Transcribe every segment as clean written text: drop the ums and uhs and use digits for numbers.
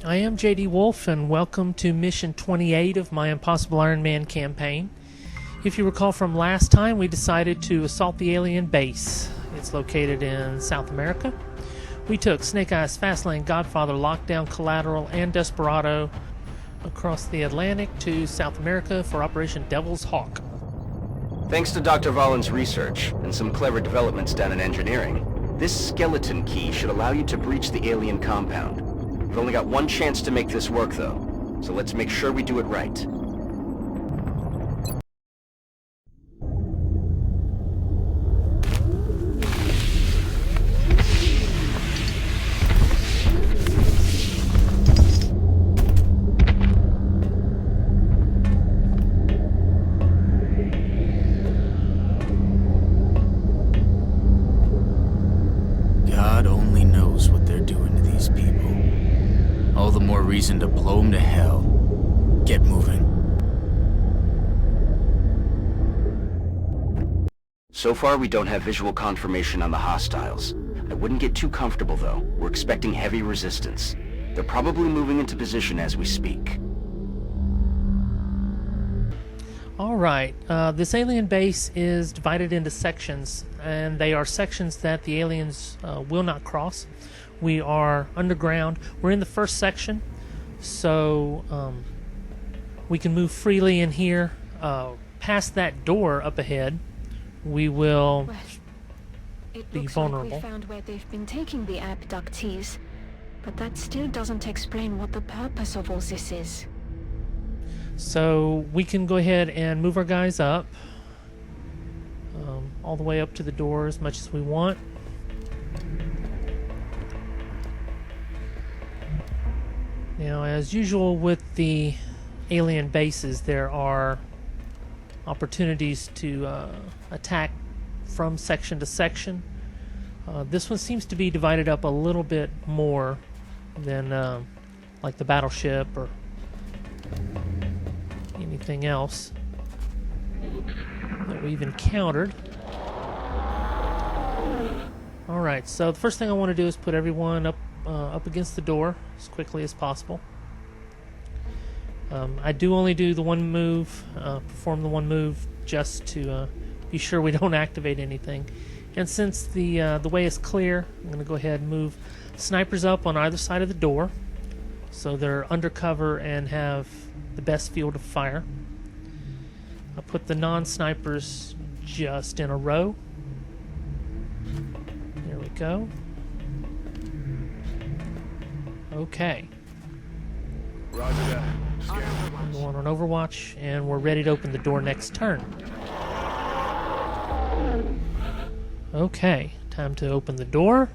I am JDWolf, and welcome to Mission 28 of my Impossible Ironman campaign. If you recall from last time, we decided to assault the alien base. It's located in South America. We took Snake Eyes, Fastlane, Godfather, Lockdown, Collateral, and Desperado across the Atlantic to South America for Operation Devil's Hawk. Thanks to Dr. Vollen's research and some clever developments done in engineering, this skeleton key should allow you to breach the alien compound. We've only got one chance to make this work, though, so let's make sure we do it right. God only knows what they're doing to these people. All the more reason to blow them to hell. Get moving. So far, we don't have visual confirmation on the hostiles. I wouldn't get too comfortable, though. We're expecting heavy resistance. They're probably moving into position as we speak. Alright, this alien base is divided into sections, and they are sections that the aliens will not cross. We are underground. We're in the first section, so we can move freely in here. Past that door up ahead, we will be vulnerable. Like we found where they've been taking the abductees, but that still doesn't explain what the purpose of all this is. So we can go ahead and move our guys up all the way up to the door as much as we want. Now, as usual with the alien bases, there are opportunities to attack from section to section. This one seems to be divided up a little bit more than like the battleship or anything else that we've encountered. Alright, so the first thing I want to do is put everyone up against the door as quickly as possible. I do only do the one move, perform the one move just to be sure we don't activate anything. And since the way is clear, I'm going to go ahead and move snipers up on either side of the door so they're undercover and have the best field of fire. I'll put the non-snipers just in a row. There we go. Okay. Roger that. I'm going on Overwatch, and we're ready to open the door next turn. Okay, time to open the door.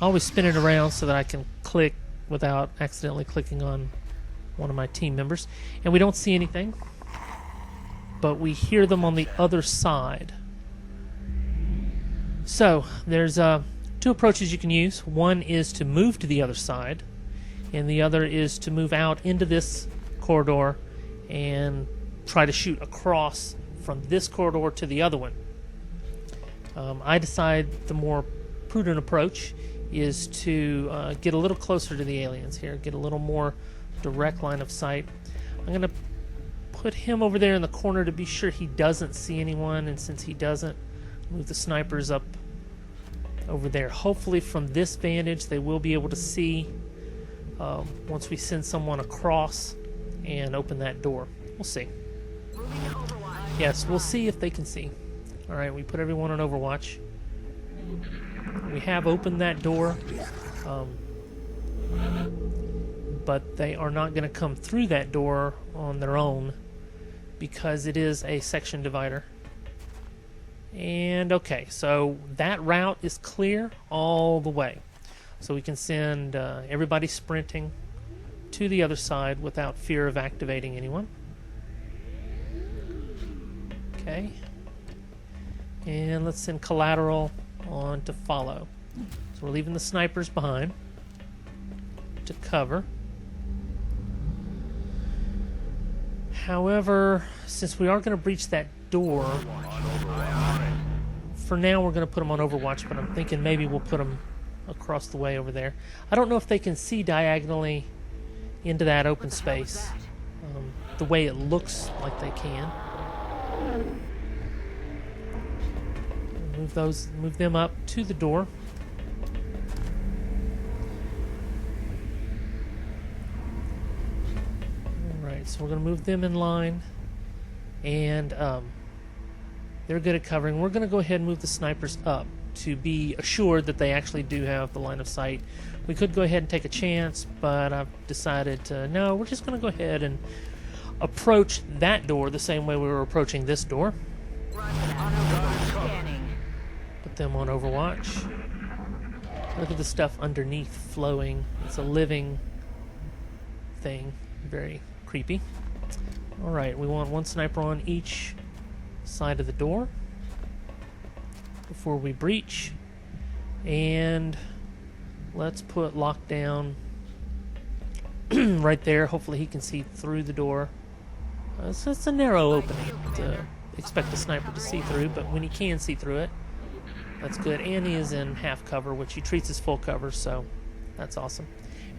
Always spin it around so that I can click without accidentally clicking on one of my team members. And we don't see anything, but we hear them on the other side. So there's two approaches you can use. One is to move to the other side, and the other is to move out into this corridor and try to shoot across from this corridor to the other one. I decide the more prudent approach is to get a little closer to the aliens here, get a little more direct line of sight. I'm going to put him over there in the corner to be sure he doesn't see anyone, and since he doesn't, move the snipers up over there. Hopefully from this vantage they will be able to see once we send someone across and open that door. We'll see. Yes, we'll see if they can see. Alright, we put everyone on Overwatch. We have opened that door, but they are not going to come through that door on their own because it is a section divider. And okay, so that route is clear all the way. So we can send everybody sprinting to the other side without fear of activating anyone. Okay. And let's send Collateral on to follow. So we're leaving the snipers behind to cover. However, since we are going to breach that door, for now we're going to put them on Overwatch, but I'm thinking maybe we'll put them across the way over there. I don't know if they can see diagonally into that open space the way it looks like they can. Move them up to the door. Alright, so we're going to move them in line, and they're good at covering. We're going to go ahead and move the snipers up to be assured that they actually do have the line of sight. We could go ahead and take a chance, but I've decided to, no, we're just going to go ahead and approach that door the same way we were approaching this door. Put them on Overwatch. Look at the stuff underneath flowing. It's a living thing. Very creepy. Alright, we want one sniper on each side of the door before we breach. And let's put lockdown right there. Hopefully he can see through the door. So it's a narrow opening to expect a sniper to see through, but when he can see through it, that's good. And he is in half cover, which he treats as full cover, so that's awesome.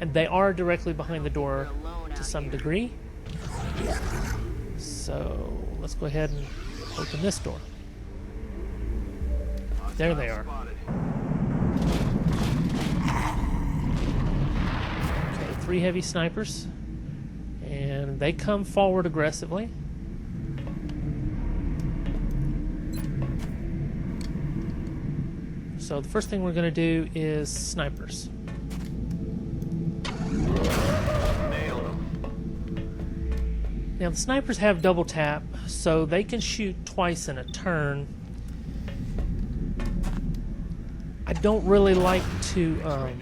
And they are directly behind the door to some degree. So let's go ahead and open this door. There they are. Okay, 3 heavy snipers. And they come forward aggressively. So the first thing we're going to do is snipers. Now the snipers have double tap, so they can shoot twice in a turn. I don't really like to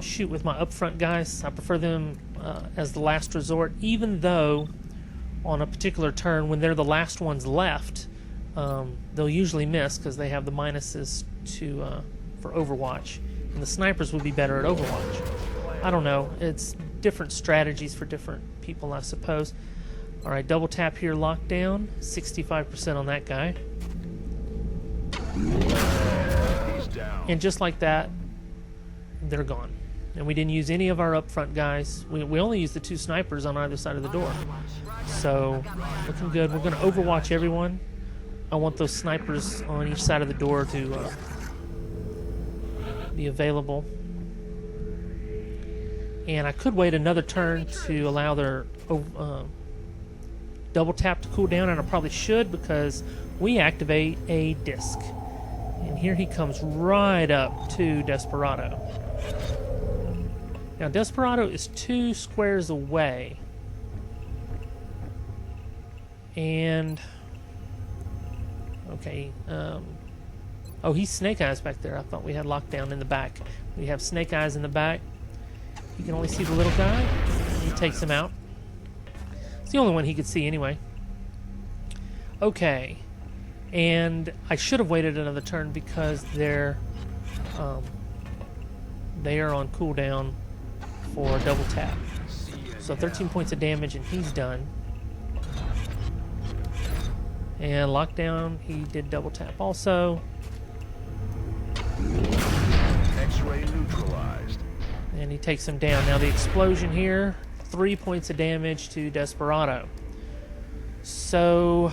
shoot with my upfront guys. I prefer them as the last resort, even though on a particular turn when they're the last ones left, they'll usually miss because they have the minuses for Overwatch, and the snipers would be better at Overwatch. I don't know, it's different strategies for different people, I suppose. Alright, double tap here, lockdown, 65% on that guy. And just like that, they're gone. And we didn't use any of our upfront guys. We only used the 2 snipers on either side of the door. So, looking good. We're going to Overwatch everyone. I want those snipers on each side of the door to be available. And I could wait another turn to allow their double tap to cool down, and I probably should because we activate a disc. And here he comes right up to Desperado. Now Desperado is 2 squares away. And okay, oh, he's Snake Eyes back there. I thought we had lockdown in the back. We have Snake Eyes in the back. You can only see the little guy. He takes him out. It's the only one he could see anyway. Okay, and I should have waited another turn because they are on cooldown for double tap. So 13 points of damage and he's done. And lockdown, he did double tap also. X-ray neutralized. And he takes him down. Now the explosion here, 3 points of damage to Desperado. So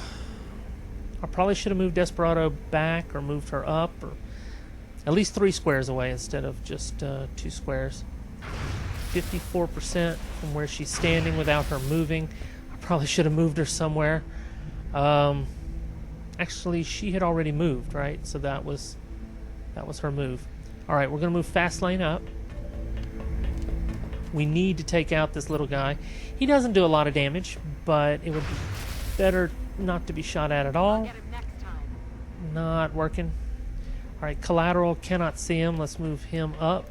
I probably should have moved Desperado back or moved her up, or at least 3 squares away instead of just 2 squares. 54% from where she's standing without her moving. I probably should have moved her somewhere. Actually, she had already moved, right? So that was her move. All right, we're gonna move fast lane up. We need to take out this little guy. He doesn't do a lot of damage, but it would be better not to be shot at all. Not working. All right, collateral cannot see him. Let's move him up.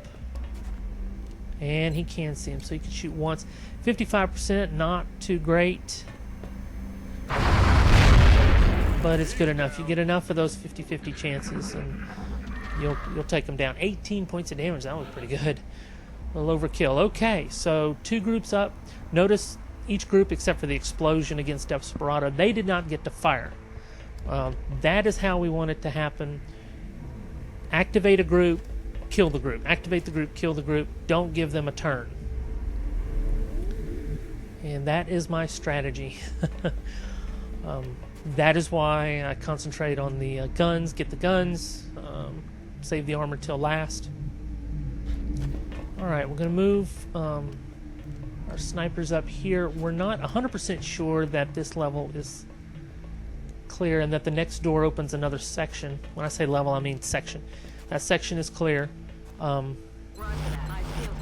And he can see him, so he can shoot once. 55%, not too great. But it's good enough. You get enough of those 50-50 chances, and you'll take them down. 18 points of damage. That was pretty good. A little overkill. Okay, so 2 groups up. Notice each group, except for the explosion against Desperado, they did not get to fire. That is how we want it to happen. Activate a group, kill the group. Activate the group, kill the group. Don't give them a turn. And that is my strategy. That is why I concentrate on the guns, get the guns, save the armor till last. Alright, we're going to move our snipers up here. We're not 100% sure that this level is clear and that the next door opens another section. When I say level, I mean section. That section is clear.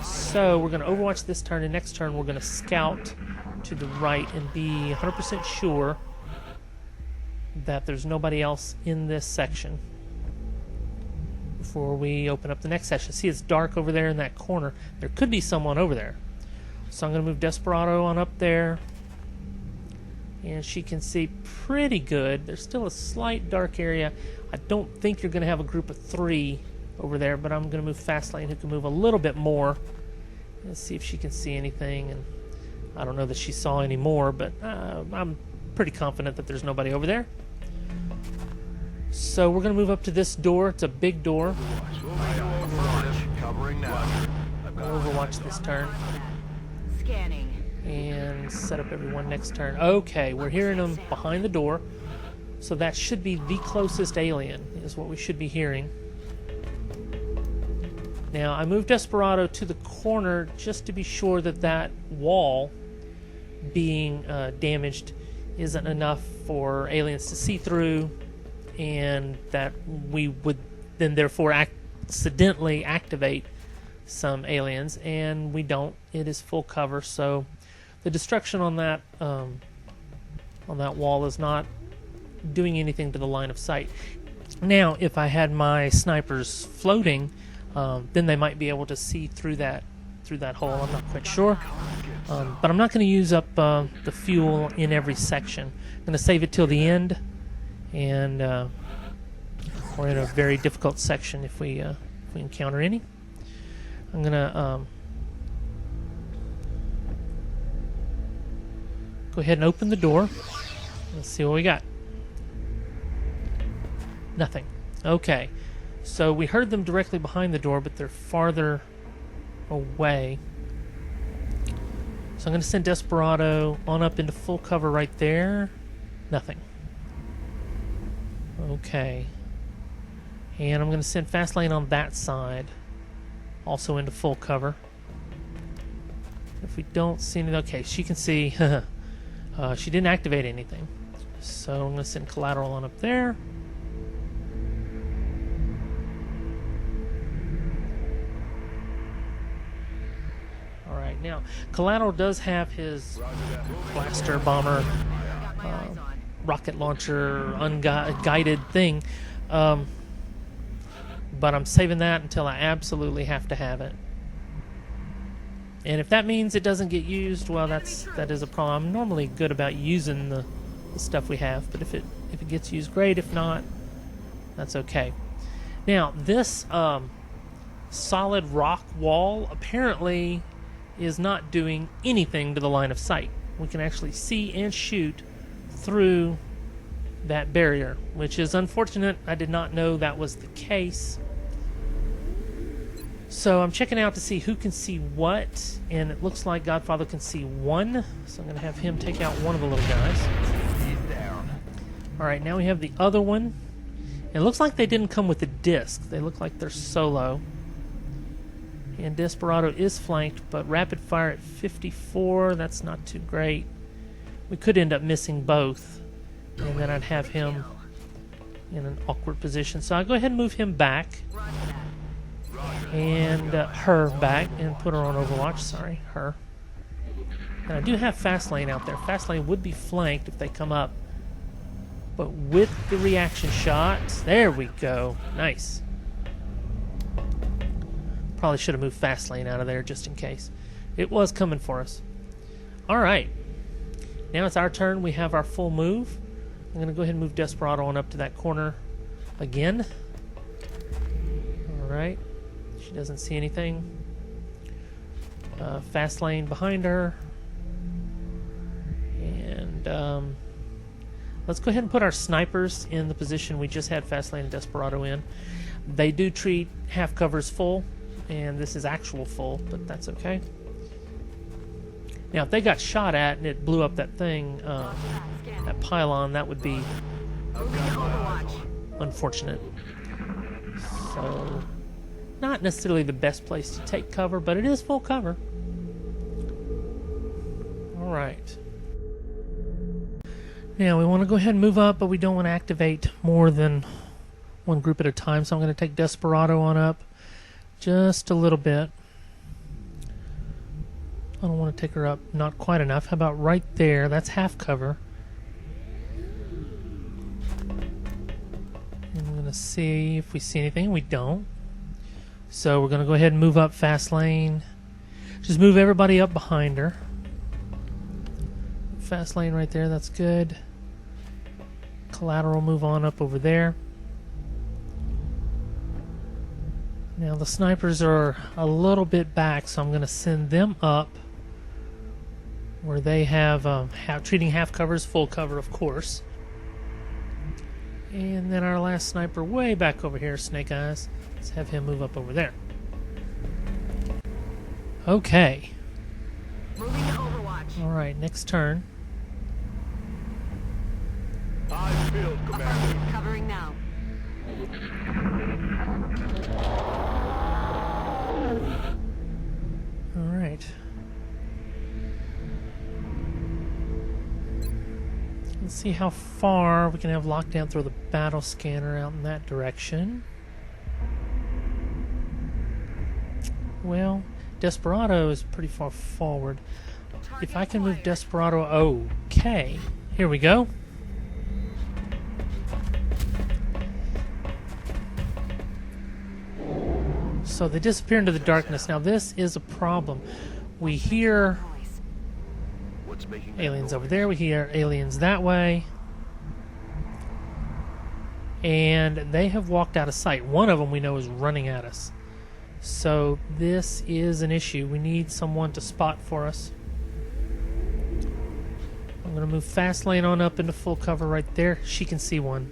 So we're going to overwatch this turn, and next turn we're going to scout to the right and be 100% sure that there's nobody else in this section before we open up the next section. See, it's dark over there in that corner. There could be someone over there. So I'm going to move Desperado on up there, and she can see pretty good. There's still a slight dark area. I don't think you're going to have a group of 3 over there, but I'm going to move Fastlane, who can move a little bit more. Let's see if she can see anything. And I don't know that she saw any more, but I'm pretty confident that there's nobody over there. So we're going to move up to this door. It's a big door. Covering now. We'll overwatch this turn. Scanning. And set up everyone next turn. Okay, we're hearing them behind the door. So that should be the closest alien, is what we should be hearing. Now, I moved Desperado to the corner just to be sure that that wall being damaged isn't enough for aliens to see through, and that we would then therefore accidentally activate some aliens, and we don't. It is full cover, so the destruction on that wall is not doing anything to the line of sight. Now, if I had my snipers floating, then they might be able to see through that hole. I'm not quite sure, but I'm not going to use up the fuel in every section. I'm going to save it till the end, and we're in a very difficult section if we encounter any. I'm going to go ahead and open the door. Let's see what we got. Nothing. Okay. So we heard them directly behind the door, but they're farther away. So I'm going to send Desperado on up into full cover right there. Nothing. Okay. And I'm going to send Fastlane on that side, also into full cover. If we don't see anything, okay, she can see. She didn't activate anything. So I'm going to send Collateral on up there. Alright, now, Collateral does have his blaster, bomber, rocket launcher, unguided thing. But I'm saving that until I absolutely have to have it. And if that means it doesn't get used, well, that is a problem. I'm normally good about using the stuff we have, but if it gets used, great. If not, that's okay. Now, this solid rock wall apparently is not doing anything to the line of sight. We can actually see and shoot through that barrier, which is unfortunate. I did not know that was the case. So I'm checking out to see who can see what, and it looks like Godfather can see one, so I'm going to have him take out one of the little guys. Alright, now we have the other one. It looks like they didn't come with a disc. They look like they're solo. And Desperado is flanked, but rapid fire at 54, that's not too great. We could end up missing both, and then I'd have him in an awkward position. So I'll go ahead and move him back. And her back and put her on Overwatch. Sorry, her. And I do have Fastlane out there. Fastlane would be flanked if they come up. But with the reaction shots, there we go. Nice. Probably should have moved Fastlane out of there just in case. It was coming for us. Alright. Now it's our turn. We have our full move. I'm going to go ahead and move Desperado on up to that corner again. Alright. She doesn't see anything. Fastlane behind her. And let's go ahead and put our snipers in the position we just had Fastlane and Desperado in. They do treat half covers full, and this is actual full, but that's okay. Now, if they got shot at and it blew up that thing, that pylon, that would be unfortunate. So, not necessarily the best place to take cover, but it is full cover. Alright. Now, we want to go ahead and move up, but we don't want to activate more than one group at a time, so I'm going to take Desperado on up just a little bit. I don't want to take her up not quite enough. How about right there? That's half cover. And I'm going to see if we see anything. We don't. So we're going to go ahead and move up fast lane. Just move everybody up behind her. Fast lane right there. That's good. Collateral, move on up over there. Now the snipers are a little bit back, so I'm going to send them up where they have treating half covers, full cover, of course. And then our last sniper way back over here, Snake Eyes. Let's have him move up over there. Okay. Moving to Overwatch. All right, next turn. Eyes field, Commander. Affirmative. Covering now. All right. Let's see how far we can have lockdown. Throw the battle scanner out in that direction. Well, Desperado is pretty far forward. If I can move Desperado, okay. Here we go. So they disappear into the darkness. Now this is a problem. We hear What's making that aliens noise? over there. We hear aliens that way. And they have walked out of sight. One of them we know is running at us. So this is an issue. We need someone to spot for us. I'm going to move fast lane on up into full cover right there. She can see one.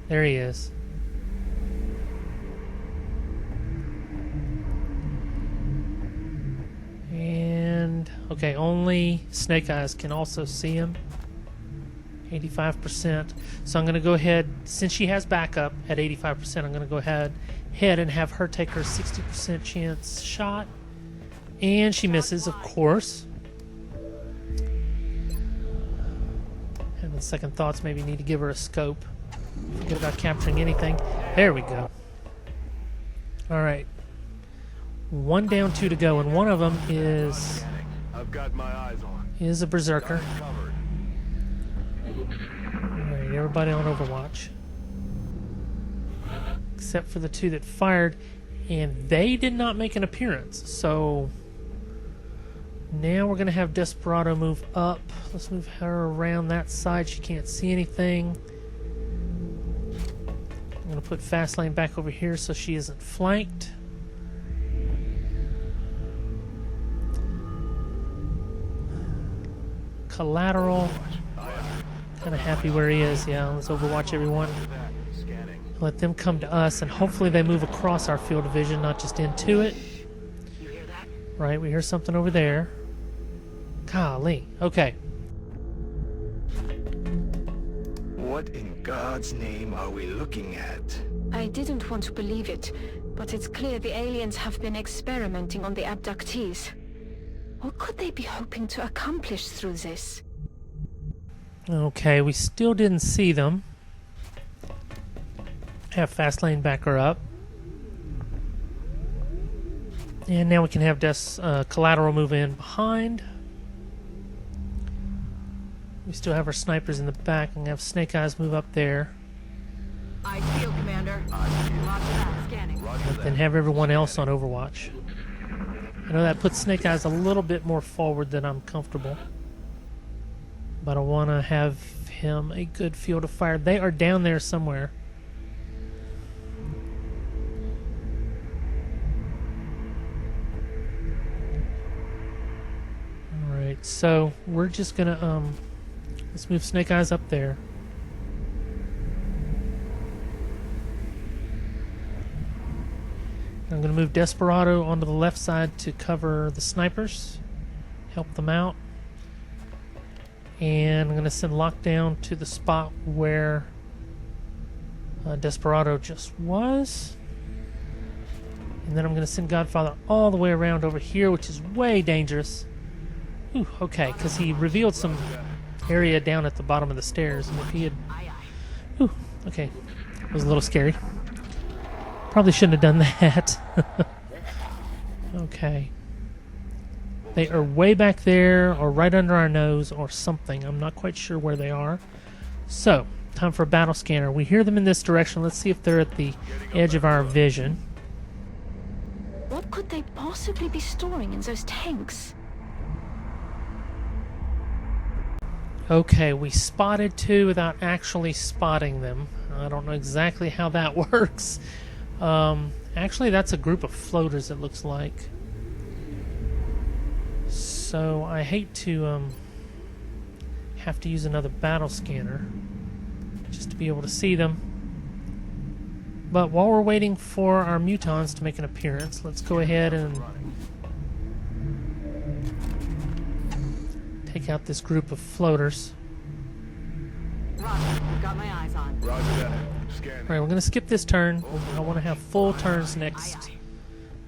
There he is. And, okay, only Snake Eyes can also see him. 85%. So I'm going to go ahead, since she has backup at 85%, I'm going to go ahead and have her take her 60% chance shot. And she misses, of course. Having second thoughts, maybe need to give her a scope. Forget about capturing anything. There we go. Alright. 1 down, 2 to go, and one of them is I've got my eyes on. a berserker. Covered. Alright, everybody on Overwatch. Except for the 2 that fired, and they did not make an appearance. So now we're going to have Desperado move up. Let's move her around that side. She can't see anything. I'm going to put fast lane back over here so she isn't flanked. Collateral. Kind of happy where he is. Yeah, let's Overwatch everyone. Scanning. Let them come to us, and hopefully they move across our field of vision, not just into it. You hear that? Right, we hear something over there. Golly. Okay. What in God's name are we looking at? I didn't want to believe it, but it's clear the aliens have been experimenting on the abductees. What could they be hoping to accomplish through this? Okay, we still didn't see them. Have fast lane back her up. And now we can have Collateral move in behind. We still have our snipers in the back. I'm going to have Snake Eyes move up there. Eyes field, Commander. Roger that. Scanning. Then have everyone else on Overwatch. I know that puts Snake Eyes a little bit more forward than I'm comfortable. But I want to have him a good field of fire. They are down there somewhere. Alright, so we're just going to, let's move Snake Eyes up there. I'm going to move Desperado onto the left side to cover the snipers, help them out. And I'm going to send Lockdown to the spot where Desperado just was. And then I'm going to send Godfather all the way around over here, which is way dangerous. Ooh, okay, because he revealed some area down at the bottom of the stairs. And if he had... Ooh, okay. It was a little scary. Probably shouldn't have done that. Okay. They are way back there, or right under our nose, or something. I'm not quite sure where they are. So, time for a battle scanner. We hear them in this direction. Let's see if they're at the edge of our vision. What could they possibly be storing in those tanks? Okay, we spotted two without actually spotting them. I don't know exactly how that works. Actually, that's a group of floaters, it looks like. So I hate to have to use another battle scanner just to be able to see them. But while we're waiting for our mutons to make an appearance, let's go ahead and take out this group of floaters. Roger. Got my eyes on. Roger that. Scanning. Alright, we're going to skip this turn. I want to have full turns next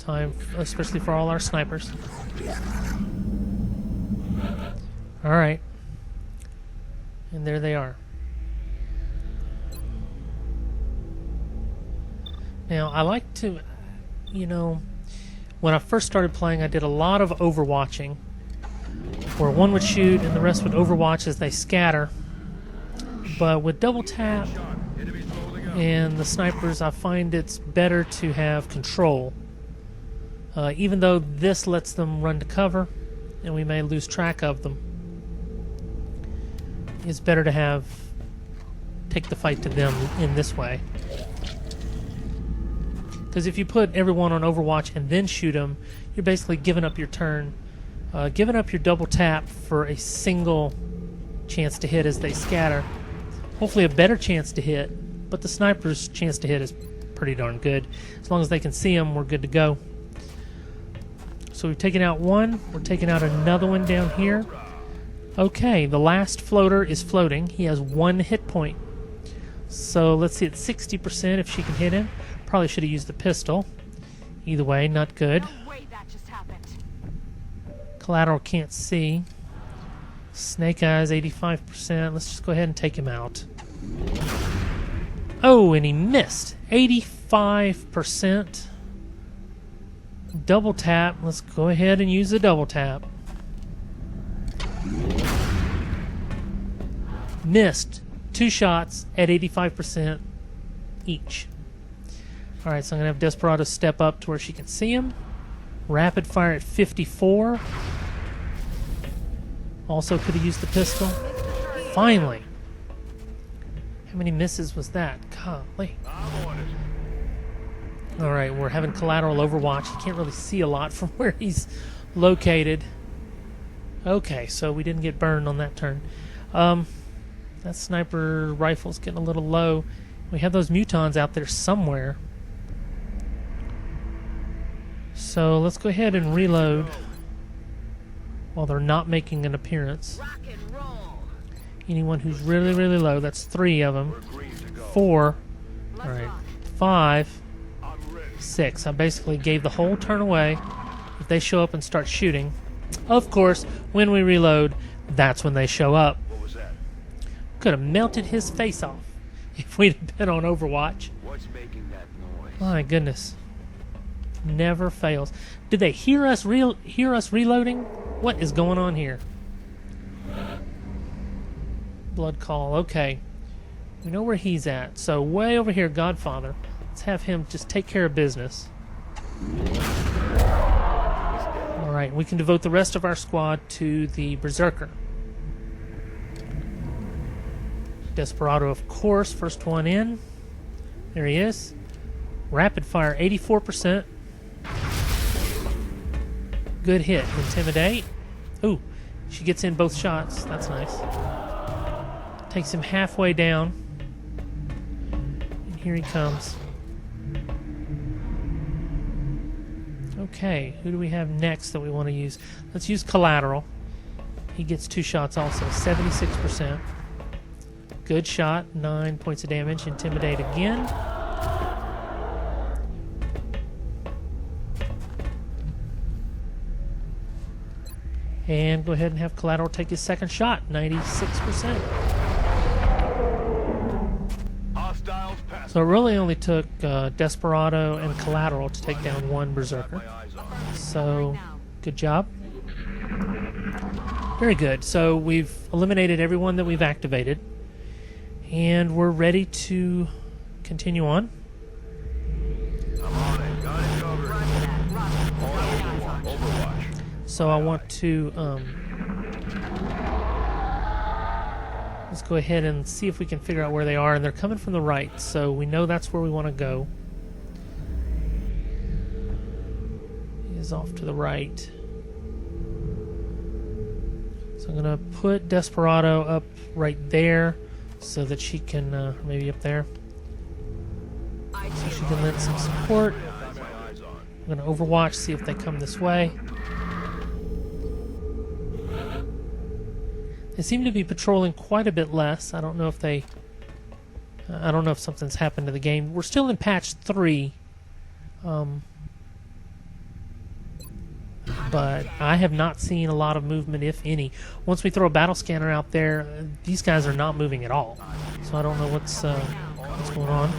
time, especially for all our snipers. Alright. And there they are. Now, I like to, you know, when I first started playing, I did a lot of overwatching, where one would shoot and the rest would overwatch as they scatter. But with double tap and the snipers, I find it's better to have control. Even though this lets them run to cover, and we may lose track of them, it's better to take the fight to them in this way. Because if you put everyone on Overwatch and then shoot them, you're basically giving up your turn, giving up your double tap for a single chance to hit as they scatter. Hopefully a better chance to hit, but the sniper's chance to hit is pretty darn good. As long as they can see them, we're good to go. So we've taken out one, we're taking out another one down here. Okay, the last floater is floating. He has 1 hit point. So let's see, it's 60% if she can hit him. Probably should have used the pistol. Either way, not good. No way that just happened. Collateral can't see. Snake Eyes 85%. Let's just go ahead and take him out. Oh, and he missed. 85%. Double tap. Let's go ahead and use the double tap. Missed. 2 shots at 85% each. Alright, so I'm going to have Desperado step up to where she can see him. Rapid fire at 54. Also could have used the pistol. Finally. How many misses was that? Golly. Alright, we're having collateral overwatch. You can't really see a lot from where he's located. Okay, so we didn't get burned on that turn. That sniper rifle's getting a little low. We have those mutons out there somewhere. So let's go ahead and reload while they're not making an appearance. Rock and roll. Anyone who's really, really low, that's 3 of them. 4. Alright. 5. 6. I basically gave the whole turn away. If they show up and start shooting, of course, when we reload, that's when they show up. What was that? Could have melted his face off if we'd have been on Overwatch. What's making that noise? My goodness. Never fails. Did they hear us reloading? What is going on here? Blood call. Okay. We know where he's at. So way over here, Godfather. Let's have him just take care of business. Alright, we can devote the rest of our squad to the Berserker. Desperado, of course, first one in. There he is. Rapid fire, 84%. Good hit. Intimidate. Ooh, she gets in both shots. That's nice. Takes him halfway down. And here he comes. Okay, who do we have next that we want to use? Let's use Collateral. He gets 2 shots also, 76%. Good shot, 9 points of damage. Intimidate again. And go ahead and have Collateral take his second shot, 96%. Hostiles pass. So it really only took Desperado and Collateral to take down one Berserker. So, good job. Very good. So we've eliminated everyone that we've activated. And we're ready to continue on. I'm on it. Got it covered. Overwatch. So I want to let's go ahead and see if we can figure out where they are. And they're coming from the right, so we know that's where we want to go. He is off to the right. So I'm going to put Desperado up right there so that she can, maybe up there, so she can lend some support. I'm going to Overwatch, see if they come this way. They seem to be patrolling quite a bit less. I don't know if they... I don't know if something's happened to the game. We're still in patch 3. But I have not seen a lot of movement, if any. Once we throw a battle scanner out there, these guys are not moving at all. So I don't know what's going on.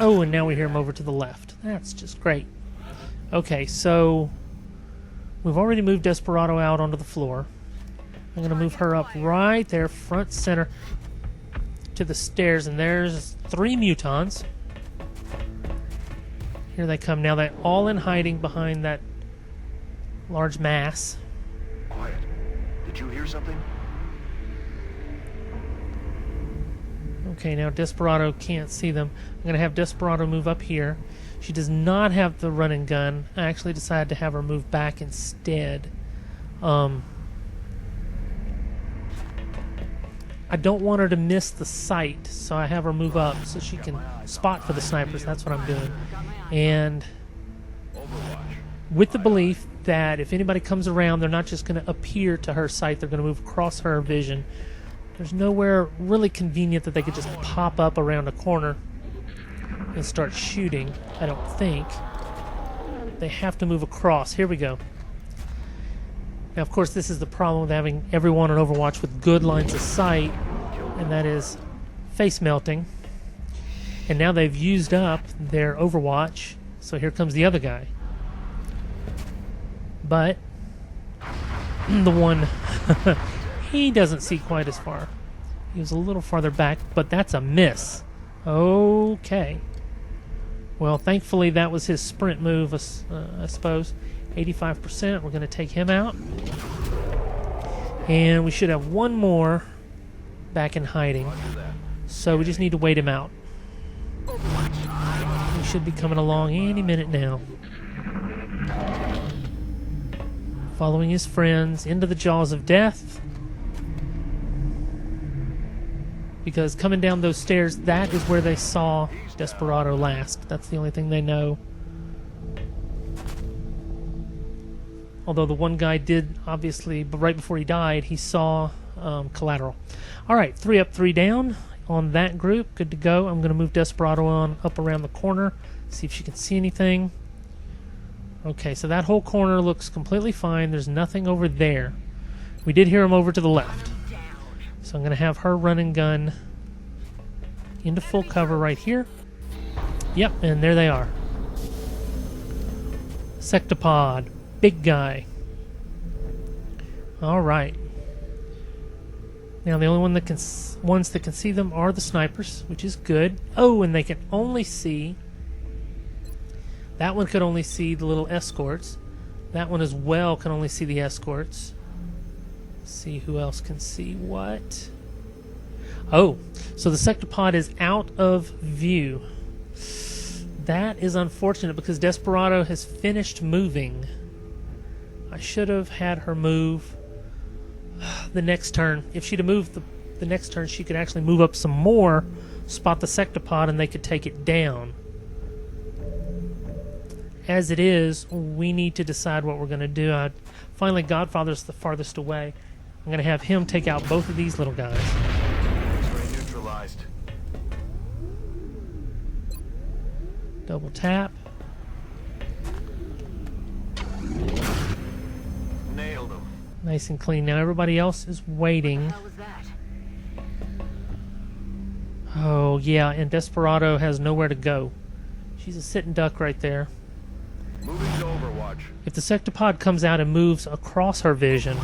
Oh, and now we hear him over to the left. That's just great. Okay, so... we've already moved Desperado out onto the floor. I'm going to move her up right there, front center, to the stairs. And there's 3 mutons. Here they come now. They're all in hiding behind that large mass. Quiet. Did you hear something? Okay, now Desperado can't see them. I'm going to have Desperado move up here. She does not have the running gun. I actually decided to have her move back instead. I don't want her to miss the sight, so I have her move up so she can spot for the snipers. That's what I'm doing. And with the belief that if anybody comes around, they're not just going to appear to her sight, they're going to move across her vision. There's nowhere really convenient that they could just pop up around a corner and start shooting, I don't think. They have to move across. Here we go. Now, of course, this is the problem with having everyone on Overwatch with good lines of sight, and that is face melting. And now they've used up their Overwatch, so here comes the other guy. But the one, he doesn't see quite as far. He was a little farther back, but that's a miss. Okay. Well, thankfully that was his sprint move, I suppose. 85%. We're going to take him out. And we should have one more back in hiding. So we just need to wait him out. He should be coming along any minute now. Following his friends into the jaws of death. Because coming down those stairs, that is where they saw Desperado last. That's the only thing they know. Although the one guy did, obviously, but right before he died, he saw Collateral. All right, 3 up, 3 down on that group. Good to go. I'm going to move Desperado on up around the corner, see if she can see anything. Okay, so that whole corner looks completely fine. There's nothing over there. We did hear him over to the left. So I'm going to have her run and gun into full cover right here. Yep, and there they are. Sectopod. Big guy. All right. Now the only ones that can see them are the snipers, which is good. Oh, and they can only see. That one could only see the little escorts. That one as well can only see the escorts. Let's see who else can see what. Oh, so the sectopod is out of view. That is unfortunate because Desperado has finished moving. I should have had her move the next turn. If she'd have moved the next turn, she could actually move up some more, spot the sectopod, and they could take it down. as it is, we need to decide what we're going to do. Finally, Godfather's the farthest away. I'm going to have him take out both of these little guys. X-ray neutralized. Double tap. Nailed him. Nice and clean. Now everybody else is waiting. How was that? Oh, yeah, and Desperado has nowhere to go. She's a sitting duck right there. Moving to Overwatch. If the sectopod comes out and moves across her vision,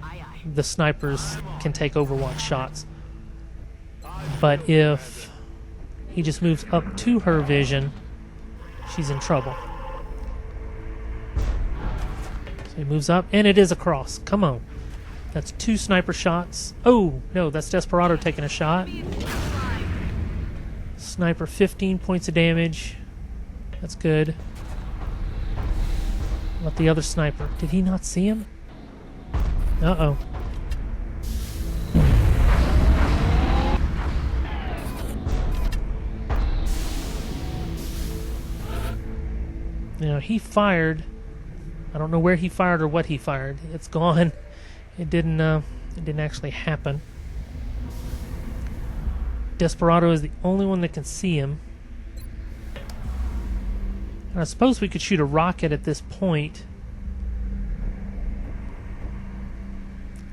Aye, aye. the snipers can take Overwatch shots. But if he just moves up to her vision, she's in trouble. So he moves up, and it is across. Come on. That's 2 sniper shots. Oh, no, that's Desperado taking a shot. Sniper, 15 points of damage. That's good. What the other sniper? Did he not see him? Uh-oh. Now, he fired. I don't know where he fired or what he fired. It's gone. It didn't actually happen. Desperado is the only one that can see him. And I suppose we could shoot a rocket at this point,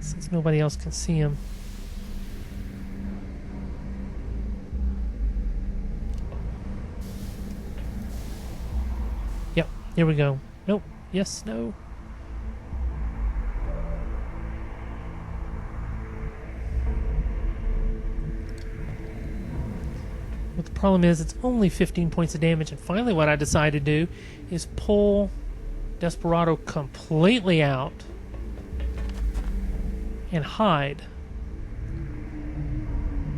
since nobody else can see him. Yep, here we go. Nope. Yes, no. But the problem is it's only 15 points of damage, and finally what I decided to do is pull Desperado completely out and hide.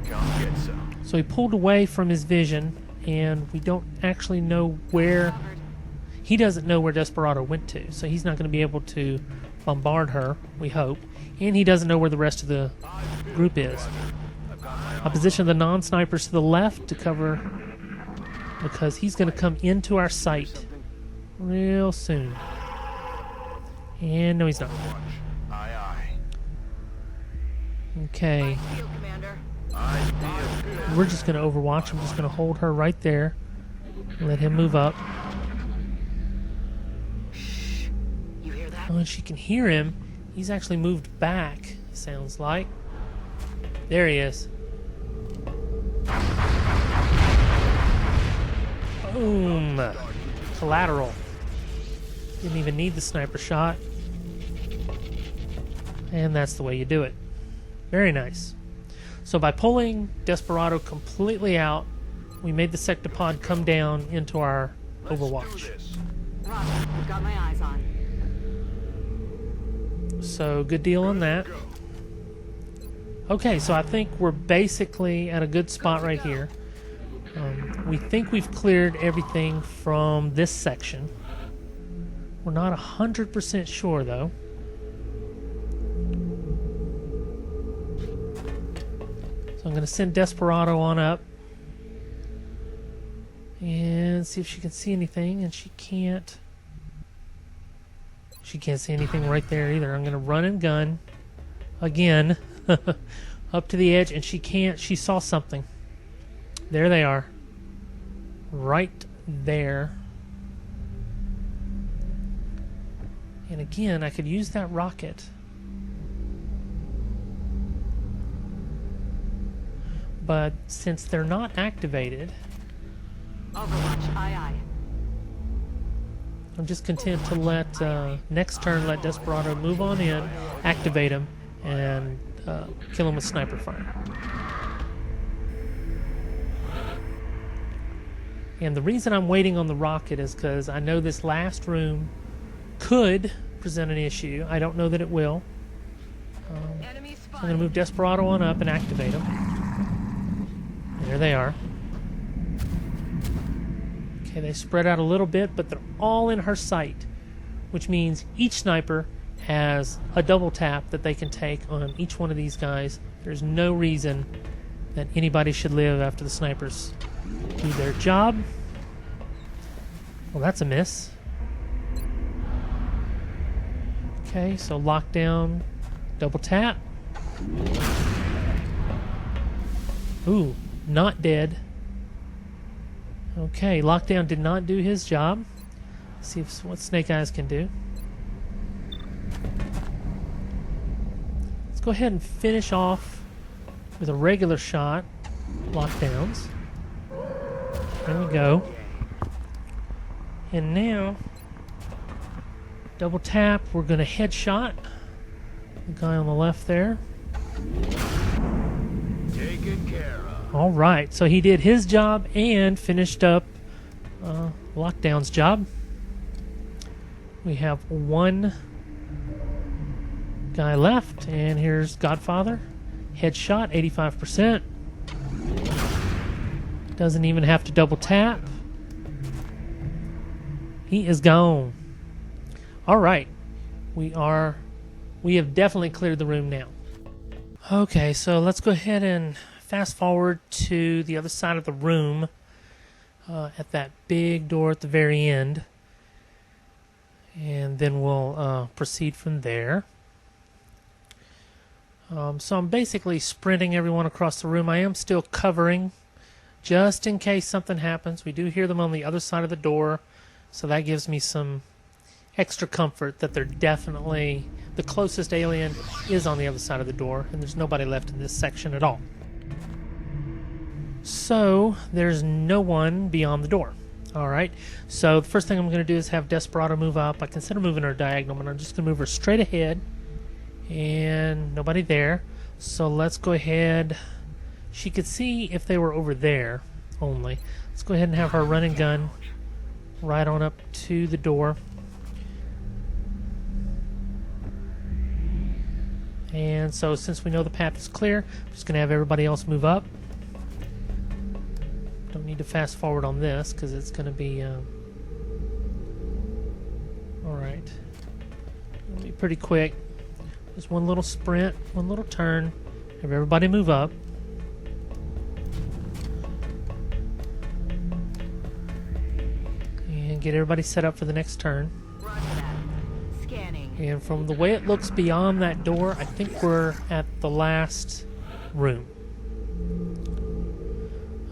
Come get some. So he pulled away from his vision, and we don't actually know where... He doesn't know where Desperado went to, so he's not going to be able to bombard her, we hope. And he doesn't know where the rest of the group is. I position the non-snipers to the left to cover, because he's going to come into our sight real soon. And no, he's not. Aye, aye. Okay, Field commander. I feel good. we're just going to overwatch. I'm just going to hold her right there and let him move up. You hear that? Oh, and she can hear him. He's actually moved back, sounds like. There he is. Boom. Collateral. Didn't even need the sniper shot. And that's the way you do it. Very nice. So by pulling Desperado completely out, we made the sectopod come down into our Let's do Overwatch. this. Roger. Got my eyes on. So good deal on that. Okay, so I think we're basically at a good spot right here. We think we've cleared everything from this section. We're not 100% sure, though. So I'm going to send Desperado on up and see if she can see anything, and she can't. She can't see anything right there either. I'm going to run and gun again up to the edge, and she can't. She saw something. There they are. Right there. And again, I could use that rocket. But since they're not activated, Overwatch. Aye, aye. I'm just content to let next turn let Desperado move on in, activate him, and kill him with sniper fire. And the reason I'm waiting on the rocket is because I know this last room could present an issue. I don't know that it will. Enemy I'm going to move Desperado on up and activate him. There they are. Okay, they spread out a little bit, but they're all in her sight, which means each sniper has a double tap that they can take on each one of these guys. There's no reason that anybody should live after the snipers do their job. Well, that's a miss. Okay, so lockdown, double tap. Ooh, not dead. Okay, lockdown did not do his job. Let's see what Snake Eyes can do. Let's go ahead and finish off with a regular shot. Lockdowns. There we go. And now, double tap, we're going to headshot the guy on the left there. Taken care of. Alright, so he did his job and finished up Lockdown's job. We have one guy left, and here's Godfather. Headshot, 85%. Doesn't even have to double tap. He is gone. Alright, we have definitely cleared the room now. Okay, so let's go ahead and fast forward to the other side of the room at that big door at the very end. And then we'll proceed from there. So I'm basically sprinting everyone across the room. I am still covering just in case something happens. We do hear them on the other side of the door, so that gives me some extra comfort that they're definitely, the closest alien is on the other side of the door, and there's nobody left in this section at all. So there's no one beyond the door. Alright, so the first thing I'm going to do is have Desperado move up. I consider moving her diagonal, but I'm just going to move her straight ahead. And nobody there. So let's go ahead. She could see if they were over there only. Let's go ahead and have her run and gun right on up to the door. And so since we know the path is clear, I'm just going to have everybody else move up. Don't need to fast forward on this because it's going to be alright. It'll be pretty quick. Just one little sprint, one little turn. Have everybody move up. And get everybody set up for the next turn. Scanning. And from the way it looks beyond that door, I think we're at the last room.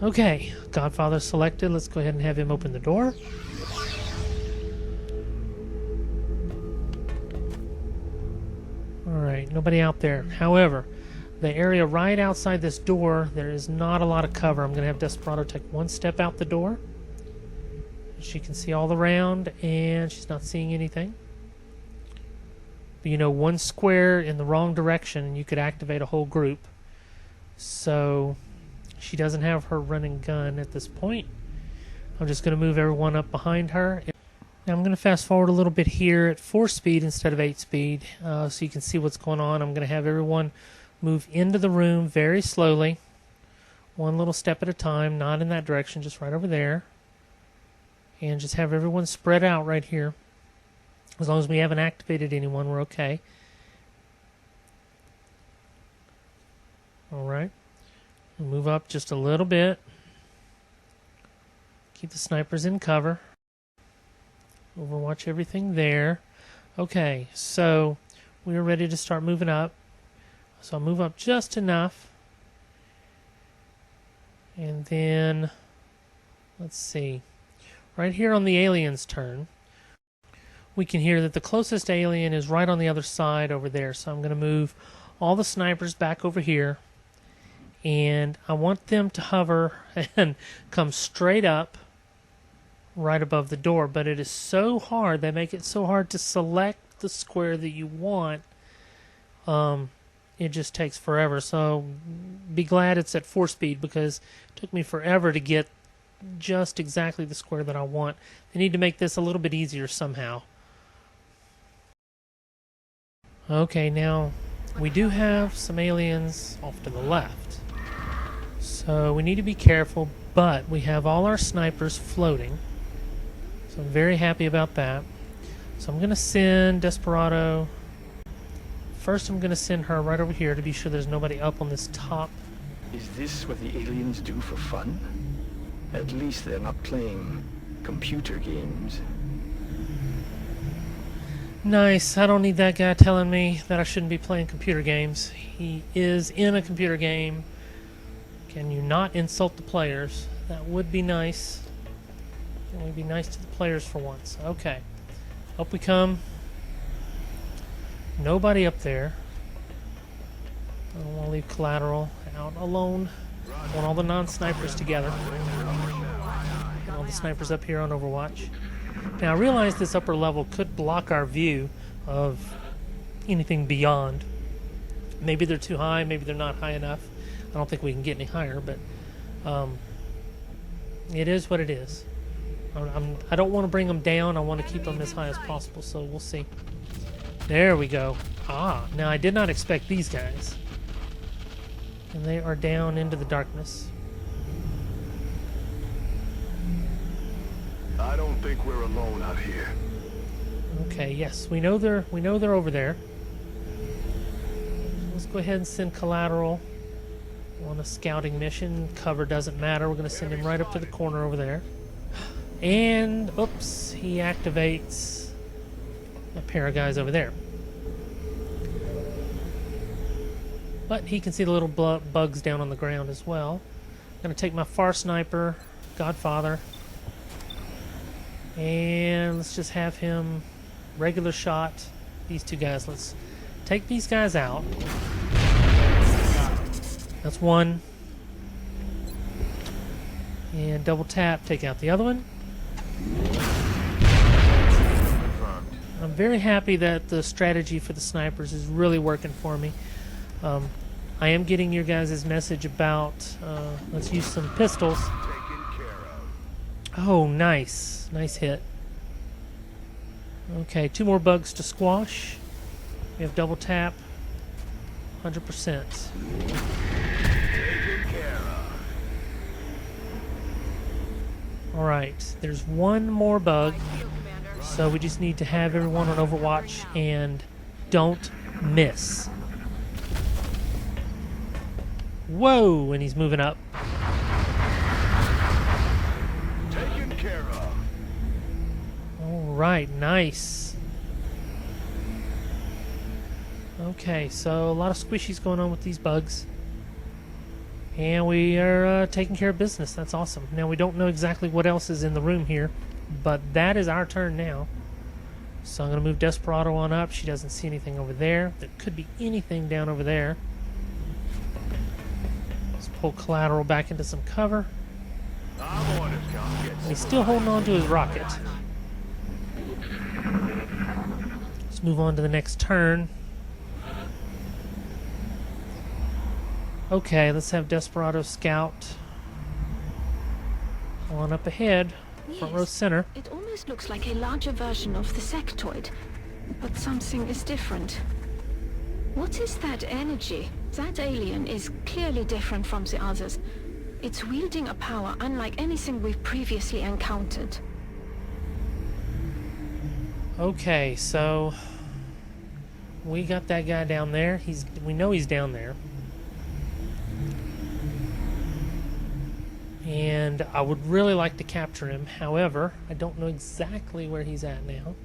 Okay, Godfather selected. Let's go ahead and have him open the door. Alright, nobody out there. However, the area right outside this door, there is not a lot of cover. I'm going to have Desperado take one step out the door. She can see all around, and she's not seeing anything. But you know, one square in the wrong direction, and you could activate a whole group. So she doesn't have her running gun at this point. I'm just going to move everyone up behind her. Now I'm going to fast forward a little bit here at 4 speed instead of 8 speed so you can see what's going on. I'm going to have everyone move into the room very slowly. One little step at a time, not in that direction, just right over there. And just have everyone spread out right here. As long as we haven't activated anyone, we're okay. Alright. Move up just a little bit. Keep the snipers in cover. Overwatch everything there. Okay, so we're ready to start moving up. So I'll move up just enough. And then, let's see. Right here on the alien's turn, we can hear that the closest alien is right on the other side over there. So I'm going to move all the snipers back over here. And I want them to hover and come straight up right above the door, but it is so hard, they make it so hard to select the square that you want. It just takes forever, so be glad it's at 4 speed because it took me forever to get just exactly the square that I want. They need to make this a little bit easier somehow. Okay, now we do have some aliens off to the left, so we need to be careful, but we have all our snipers floating. So I'm very happy about that. So I'm going to send Desperado. First I'm going to send her right over here to be sure there's nobody up on this top. Is this what the aliens do for fun? At least they're not playing computer games. Nice. I don't need that guy telling me that I shouldn't be playing computer games. He is in a computer game. Can you not insult the players? That would be nice. Can we be nice to the players for once? Okay. Up we come. Nobody up there. I don't want to leave collateral out alone. I want all the non-snipers together. All the snipers up here on Overwatch. Now I realize this upper level could block our view of anything beyond. Maybe they're too high, maybe they're not high enough. I don't think we can get any higher, but it is what it is. I don't want to bring them down. I want to keep them as high as possible, so we'll see. There we go. Ah, now I did not expect these guys. And they are down into the darkness. I don't think we're alone out here. Okay, yes, we know they're over there. Let's go ahead and send collateral on a scouting mission. Cover doesn't matter. We're going to send him right up to the corner over there. And, oops, he activates a pair of guys over there. But he can see the little bugs down on the ground as well. I'm going to take my far sniper, Godfather, and let's just have him regular shot these two guys. Let's take these guys out. That's one. And double tap, take out the other one. I'm very happy that the strategy for the snipers is really working for me. I am getting your guys' message about let's use some pistols. Oh, nice. Nice hit. Okay, 2 more bugs to squash. We have double tap. 100%. Alright, there's one more bug. So we just need to have everyone on Overwatch and don't miss. Whoa, and he's moving up. Taken care of. Alright, nice. Okay, so a lot of squishies going on with these bugs. And we are taking care of business. That's awesome. Now we don't know exactly what else is in the room here, but that is our turn now. So I'm going to move Desperado on up. She doesn't see anything over there. There could be anything down over there. Let's pull Collateral back into some cover. And he's still holding on to his rocket. Let's move on to the next turn. Okay, let's have Desperado scout on up ahead, front row center. It almost looks like a larger version of the sectoid, but something is different. What is that energy? That alien is clearly different from the others. It's wielding a power unlike anything we've previously encountered. Okay, so we got that guy down there. We know he's down there. And I would really like to capture him. However, I don't know exactly where he's at now.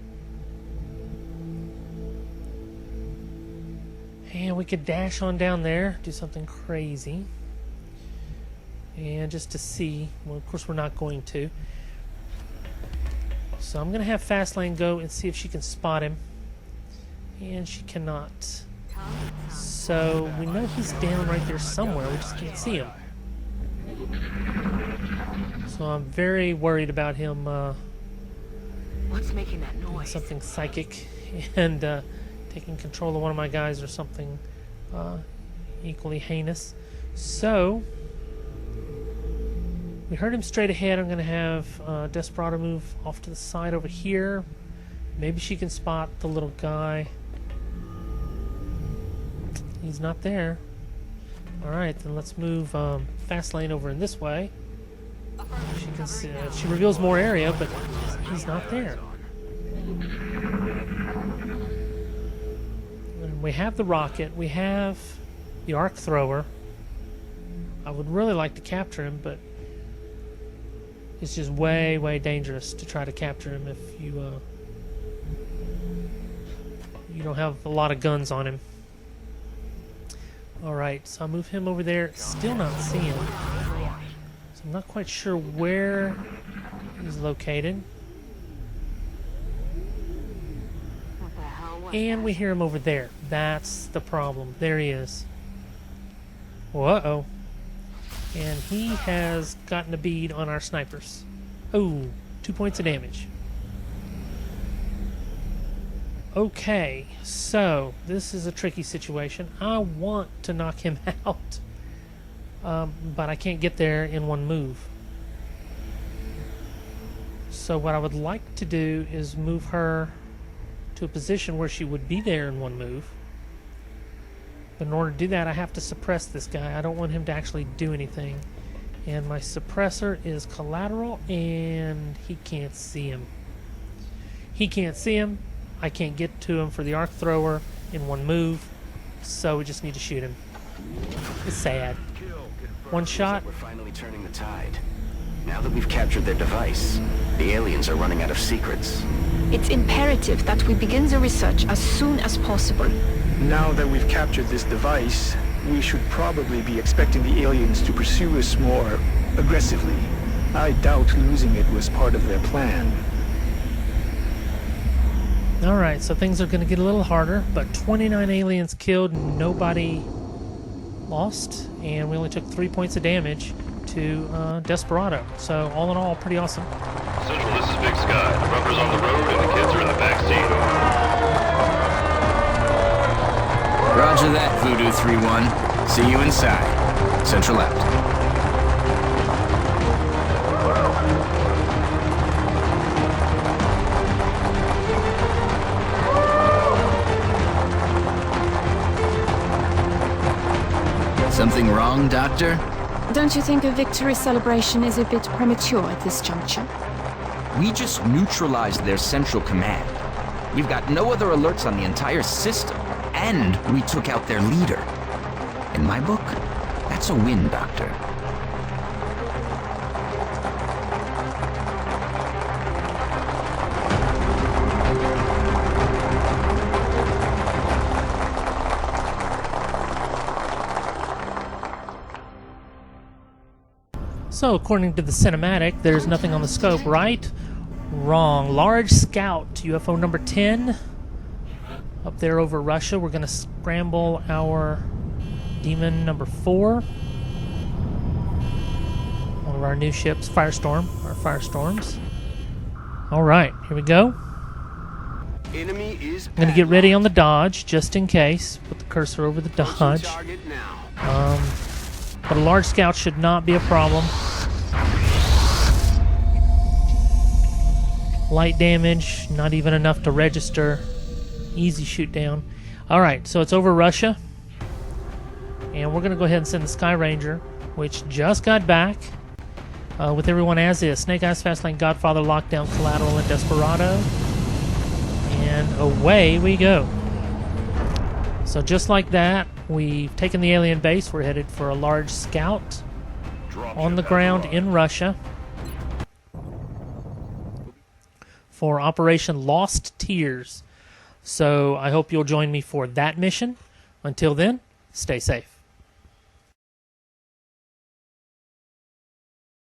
And we could dash on down there, do something crazy. And just to see. Well, of course we're not going to. So I'm going to have Fastlane go and see if she can spot him. And she cannot. So we know he's down right there somewhere. We just can't see him. So I'm very worried about him What's making that noise? something psychic and taking control of one of my guys or something equally heinous. So we heard him straight ahead. I'm going to have Desperado move off to the side over here. Maybe she can spot the little guy. He's not there. Alright, then let's move Fastlane over in this way. She can see, she reveals more area, but he's not there. And we have the rocket. We have the arc thrower. I would really like to capture him, but it's just way, way dangerous to try to capture him if you you don't have a lot of guns on him. Alright, so I'll move him over there. Still not seeing him. So I'm not quite sure where he's located. And we hear him over there. That's the problem. There he is. Uh-oh. And he has gotten a bead on our snipers. Oh, 2 points of damage. Okay, so this is a tricky situation. I want to knock him out, but I can't get there in one move. So what I would like to do is move her to a position where she would be there in one move. But in order to do that, I have to suppress this guy. I don't want him to actually do anything. And my suppressor is collateral, and he can't see him. He can't see him. I can't get to him for the arc thrower in one move, so we just need to shoot him. It's sad. One shot. We're finally turning the tide. Now that we've captured their device, the aliens are running out of secrets. It's imperative that we begin the research as soon as possible. Now that we've captured this device, we should probably be expecting the aliens to pursue us more aggressively. I doubt losing it was part of their plan. Alright, so things are going to get a little harder, but 29 aliens killed, nobody lost, and we only took 3 points of damage to Desperado. So all in all, pretty awesome. Central, this is Big Sky. The rubber's on the road and the kids are in the back seat. Roger that, Voodoo 3-1. See you inside. Central out. Something wrong, Doctor? Don't you think a victory celebration is a bit premature at this juncture? We just neutralized their central command. We've got no other alerts on the entire system, and we took out their leader. In my book, that's a win, Doctor. So, according to the cinematic, there's nothing on the scope, right? Wrong. Large scout, UFO number 10. Up there over Russia. We're going to scramble our demon number 4. One of our new ships, Firestorm, or Firestorms. Alright, here we go. Enemy is I'm going to get ready on the dodge, just in case. Put the cursor over the dodge. target now. But a large scout should not be a problem. Light damage, not even enough to register. Easy shoot down. Alright, so it's over Russia. And we're going to go ahead and send the Sky Ranger, which just got back, with everyone as is. Snake Eyes, Fastlane, Godfather, Lockdown, Collateral, and Desperado. And away we go. So just like that, we've taken the alien base. We're headed for a large scout on the ground in Russia for Operation Lost Tears. So I hope you'll join me for that mission. Until then, stay safe.